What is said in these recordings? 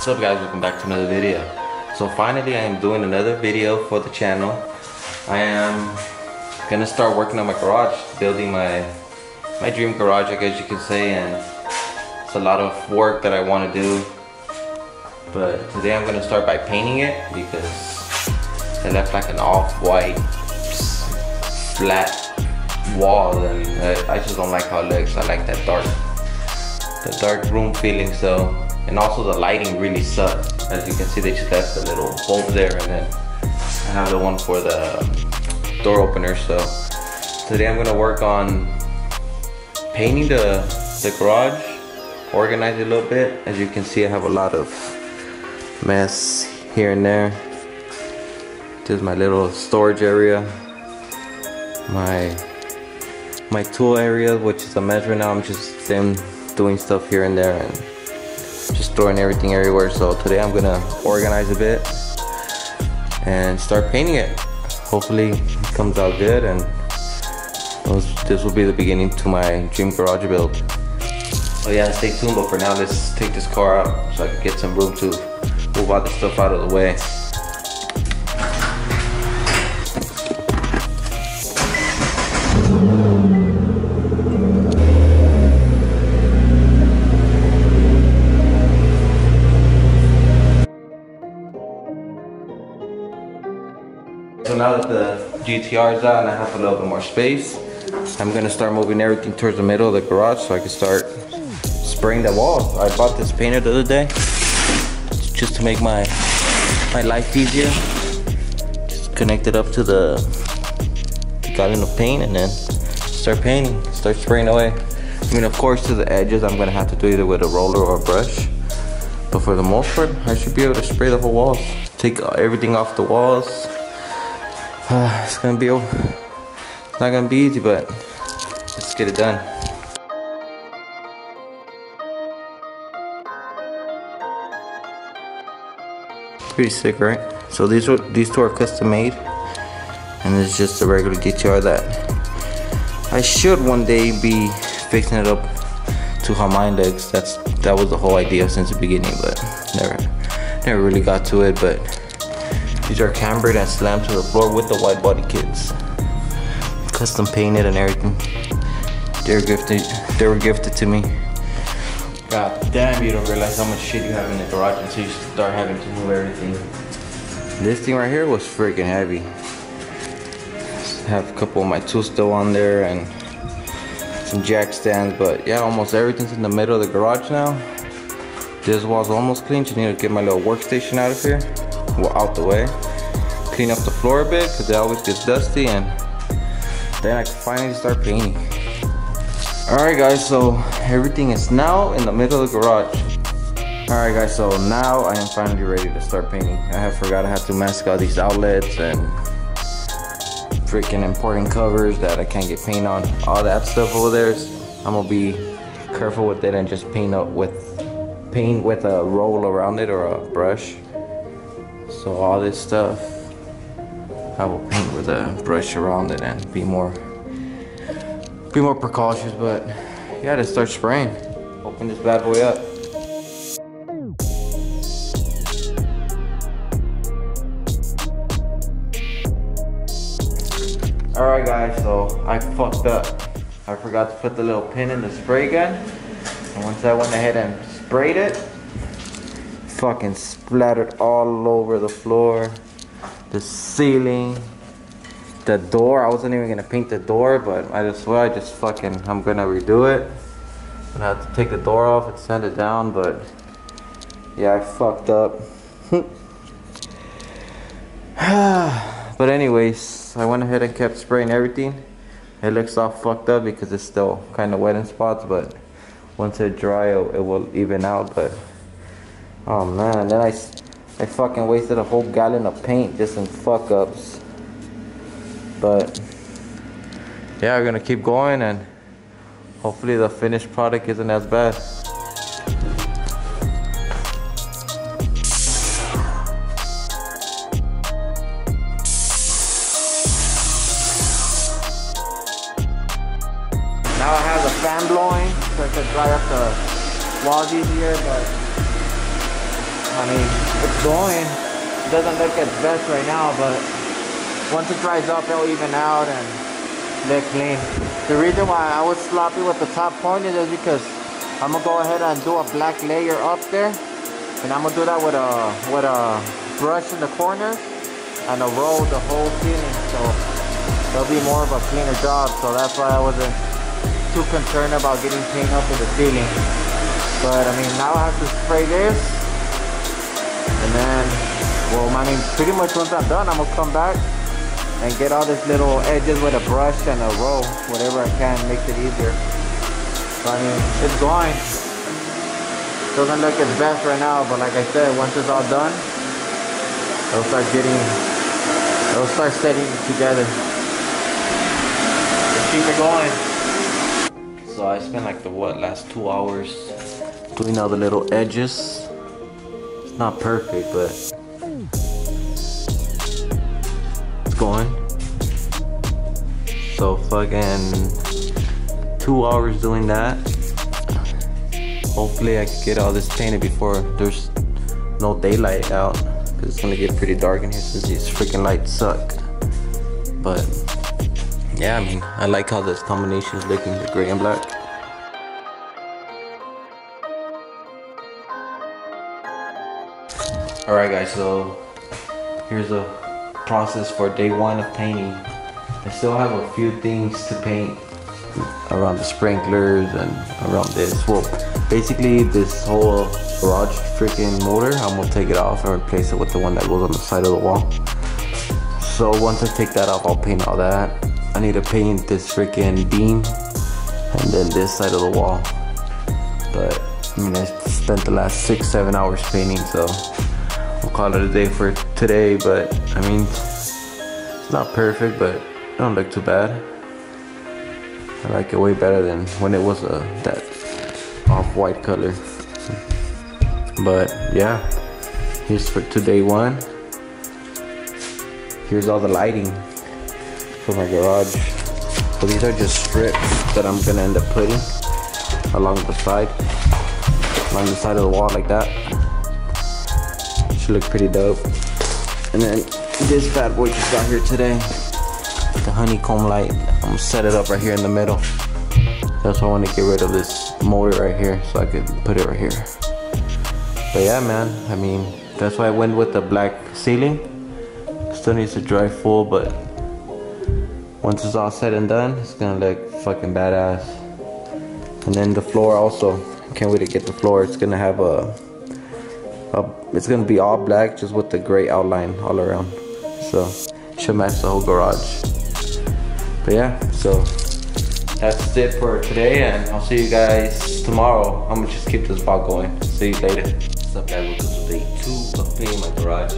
What's up guys, welcome back to another video. So finally I am doing another video for the channel. I am gonna start working on my garage, building my dream garage, I guess you could say, and it's a lot of work that I want to do. But today I'm gonna start by painting it because it left like an off-white flat wall, and I just don't like how it looks. I like that dark room feeling. So, and also the lighting really sucked. As you can see, they just left the little bulb there, and then I have the one for the door opener. So today I'm gonna work on painting the garage, organize it a little bit. As you can see, I have a lot of mess here and there. This is my little storage area, my tool area, which is a mess right now. I'm just doing stuff here and there and just throwing everything everywhere. So today I'm gonna organize a bit and start painting it. Hopefully it comes out good, and this will be the beginning to my dream garage build. So yeah, stay tuned. But for now, let's take this car out so I can get some room to move all the stuff out of the way. So now that the GTR is out and I have a little bit more space, I'm gonna start moving everything towards the middle of the garage so I can start spraying the walls. I bought this painter the other day just to make my life easier. Just connect it up to the gallon of paint and then start painting, start spraying away. I mean, of course, to the edges I'm gonna have to do either with a roller or a brush, but for the most part I should be able to spray the whole walls, take everything off the walls. It's not gonna be easy, but let's get it done. Pretty sick, right? So these two are custom made, and this is just a regular GTR that I should one day be fixing it up to how mine looks. That was the whole idea since the beginning, but never really got to it. But these are cambered and slammed to the floor with the wide body kits, custom painted and everything. They were gifted to me. God damn, you don't realize how much shit you have in the garage until you start having to move everything. This thing right here was freaking heavy. I have a couple of my tools still on there and some jack stands, but yeah, almost everything's in the middle of the garage now. This wall's almost clean. Just need to get my little workstation out of here, well, out the way. Clean up the floor a bit because it always gets dusty, and then I can finally start painting. Alright guys, so everything is now in the middle of the garage. Alright guys, so now I am finally ready to start painting. I forgot I have to mask all these outlets and freaking importing covers that I can't get paint on. All that stuff over there, I'm gonna be careful with it and just paint with a roll around it or a brush. So all this stuff I will paint with a brush around it and be more precautious. But yeah, let's start spraying. Open this bad boy up. Alright guys, so I fucked up. I forgot to put the little pin in the spray gun, and once I went ahead and sprayed it, fucking splattered all over the floor, the ceiling, the door. I wasn't even gonna paint the door, but I'm gonna redo it. I'm gonna have to take the door off and sand it down, but yeah, I fucked up. But anyways, I went ahead and kept spraying everything. It looks all fucked up because it's still kind of wet in spots, but once it dry, it will even out. But oh man, and then I fucking wasted a whole gallon of paint just in fuck ups. But yeah, we're gonna keep going, and hopefully the finished product isn't as bad. Now I have the fan blowing so I could dry up the walls easier, but I I mean, it's going. It doesn't look its best right now, but once it dries up, it'll even out and look clean. The reason why I was sloppy with the top corners is because I'm gonna go ahead and do a black layer up there, and I'm gonna do that with a brush in the corners and a roll the whole ceiling, so it'll be more of a cleaner job. So that's why I wasn't too concerned about getting paint up in the ceiling. But I mean, now I have to spray this, and then, well, I mean, pretty much once I'm done, I'm gonna come back and get all these little edges with a brush and a roll, whatever I can, makes it easier. So I mean, it's going. Doesn't look its best right now, but like I said, once it's all done, it'll start setting together. Let's keep it going. So I spent like the last 2 hours doing all the little edges. It's not perfect, but it's going. So fucking 2 hours doing that. Hopefully I can get all this painted before there's no daylight out, because it's gonna get pretty dark in here since these freaking lights suck. But yeah, I mean, I like how this combination is looking, the gray and black. Alright guys, so here's a process for day 1 of painting. I still have a few things to paint around the sprinklers and around this. Well, basically this whole garage freaking motor, I'm gonna take it off and replace it with the one that goes on the side of the wall. So once I take that off, I'll paint all that. I need to paint this freaking beam and then this side of the wall. But I mean, I spent the last 6-7 hours painting, so we'll call it a day for today. But I mean, it's not perfect, but it don't look too bad. I like it way better than when it was that off-white color. But yeah, here's for day 1. Here's all the lighting for my garage. So these are just strips that I'm gonna end up putting along the side of the wall like that. Should look pretty dope. And then this bad boy just got here today, the honeycomb light. I'm gonna set it up right here in the middle. That's why I want to get rid of this motor right here, so I could put it right here. But yeah, man, I mean, that's why I went with the black ceiling. Still needs to dry full, but once it's all said and done, it's gonna look fucking badass. And then the floor also, can't wait to get the floor. It's gonna have it's gonna be all black, just with the gray outline all around. So should match the whole garage. But yeah, so that's it for today, and I'll see you guys tomorrow. I'm gonna just keep this vlog going. See you later. What's up, guys? Welcome to day 2 of painting my garage.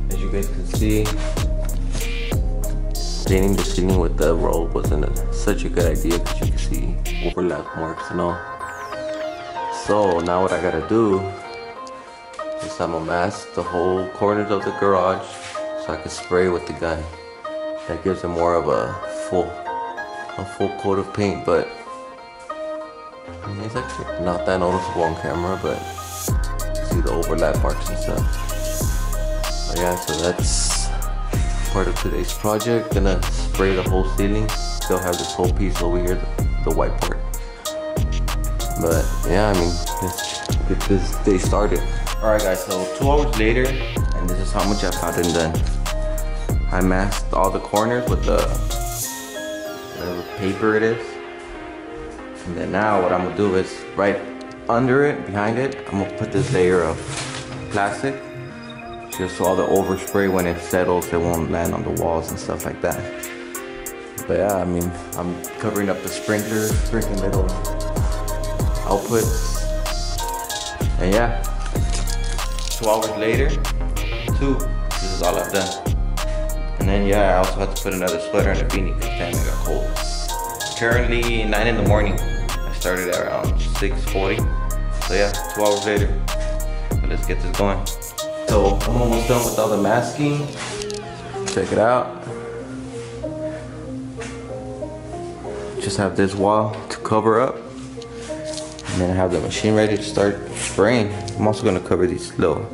As you guys can see, painting the ceiling with the roll wasn't such a good idea, because you can see overlap marks and all. So now what I gotta do is I'm gonna mask the whole corners of the garage so I can spray with the gun. That gives it more of a full coat of paint, but I mean, it's actually not that noticeable on camera, but you see the overlap marks and stuff. But yeah, so that's part of today's project. Gonna spray the whole ceiling. Still have this whole piece over here, the white part. But yeah, I mean, let's get this day started. Alright guys, so 2 hours later, and this is how much I've gotten done. I masked all the corners with the whatever paper it is. And then now what I'm gonna do is right under it, behind it, I'm gonna put this layer of plastic, just so all the overspray, when it settles, it won't land on the walls and stuff like that. But yeah, I mean, I'm covering up the sprinkler, freaking little outputs. And yeah, 2 hours later, this is all I've done. And then yeah, I also had to put another sweater and a beanie because damn, it got cold. Currently 9 in the morning. I started at around 6:40. So yeah, 2 hours later. But let's get this going. So I'm almost done with all the masking. Check it out. Just have this wall to cover up. And then I have the machine ready to start spraying. I'm also gonna cover these little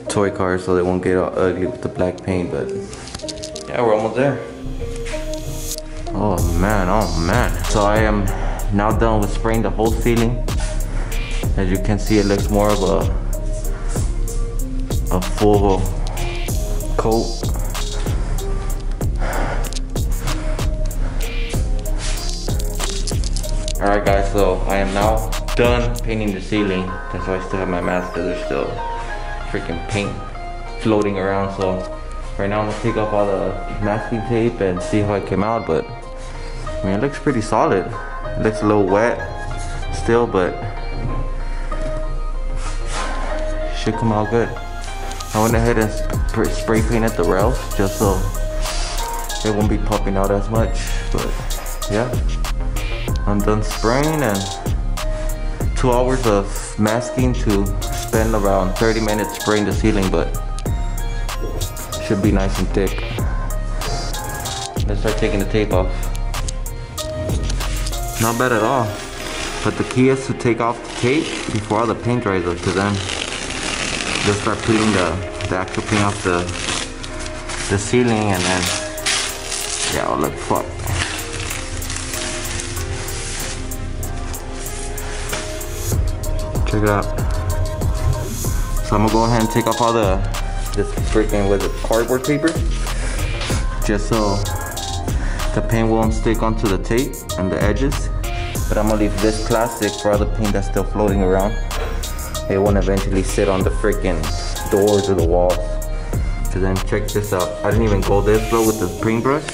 toy cars so they won't get all ugly with the black paint. But yeah, we're almost there. Oh man. So I am now done with spraying the whole ceiling. As you can see, it looks more of a full coat. Alright guys, so I am now done painting the ceiling. That's why I still have my mask, because there's still freaking paint floating around. So right now I'm gonna take off all the masking tape and see how it came out. But I mean, it looks pretty solid. It looks a little wet still, but it should come out good. I went ahead and spray painted the rails just so it won't be popping out as much. But yeah, I'm done spraying, and 2 hours of masking to spend around 30 minutes spraying the ceiling, but should be nice and thick. Let's start taking the tape off. Not bad at all, but the key is to take off the tape before all the paint dries up, because then you'll start peeling the actual paint off the ceiling, and then yeah, it'll look fucked. Check it out. So I'm gonna go ahead and take off all this freaking cardboard paper, just so the paint won't stick onto the tape and the edges. But I'm gonna leave this plastic for all the paint that's still floating around. It won't eventually sit on the freaking doors or the walls. Cause then check this out. I didn't even go this low with the paintbrush.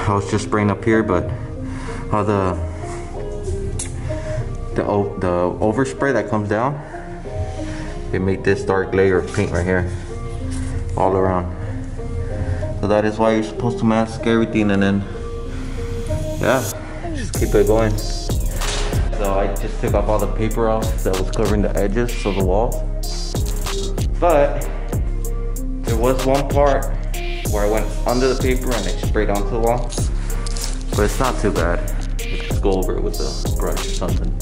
I was just spraying up here, but all the overspray that comes down, it made this dark layer of paint right here all around. So that is why you're supposed to mask everything, and then yeah, just keep it going. So I just took off all the paper off that was covering the edges of the walls, but there was one part where I went under the paper and it sprayed onto the wall, but it's not too bad. You just go over it with a brush or something.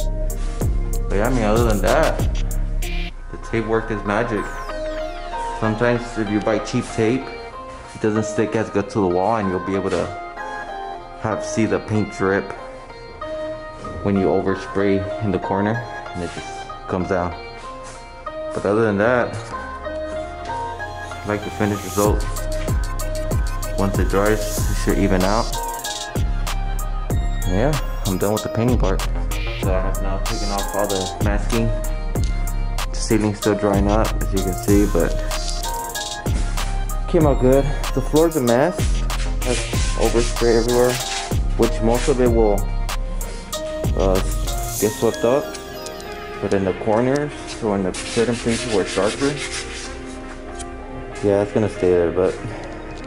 But yeah, I mean, other than that, the tape worked its magic. Sometimes if you buy cheap tape, it doesn't stick as good to the wall, and you'll be able to see the paint drip when you overspray in the corner, and it just comes out. But other than that, I like the finished result. Once it dries, it should even out. Yeah, I'm done with the painting part. So I have now taken off all the masking. The ceiling's still drying up, as you can see, but came out good. The floor's a mess. Has overspray everywhere, which most of it will get swept up. But in the corners, or in the certain places where it's darker, yeah, it's gonna stay there. But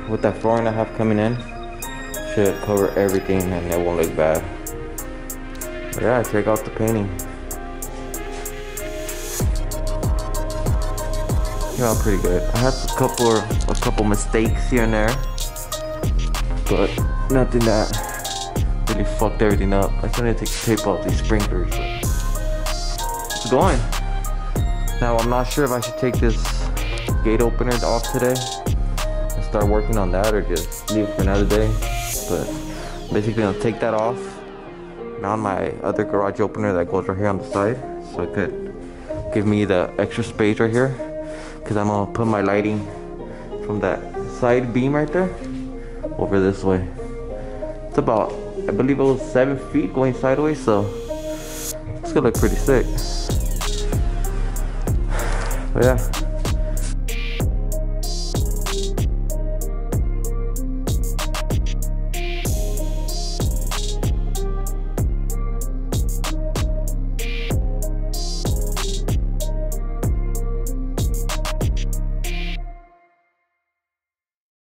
with that flooring I have coming in, should cover everything and it won't look bad. But yeah, check out the painting. Yeah, pretty good. I had a couple mistakes here and there, but nothing that really fucked everything up. I still need to take the tape off these sprinklers, but it's going. Now I'm not sure if I should take this gate opener off today and start working on that, or just leave it for another day. But basically I'll take that off, mount my other garage opener that goes right here on the side, so it could give me the extra space right here, because I'm gonna put my lighting from that side beam right there over this way. It's about, I believe it was 7 feet going sideways, so it's gonna look pretty sick. But yeah.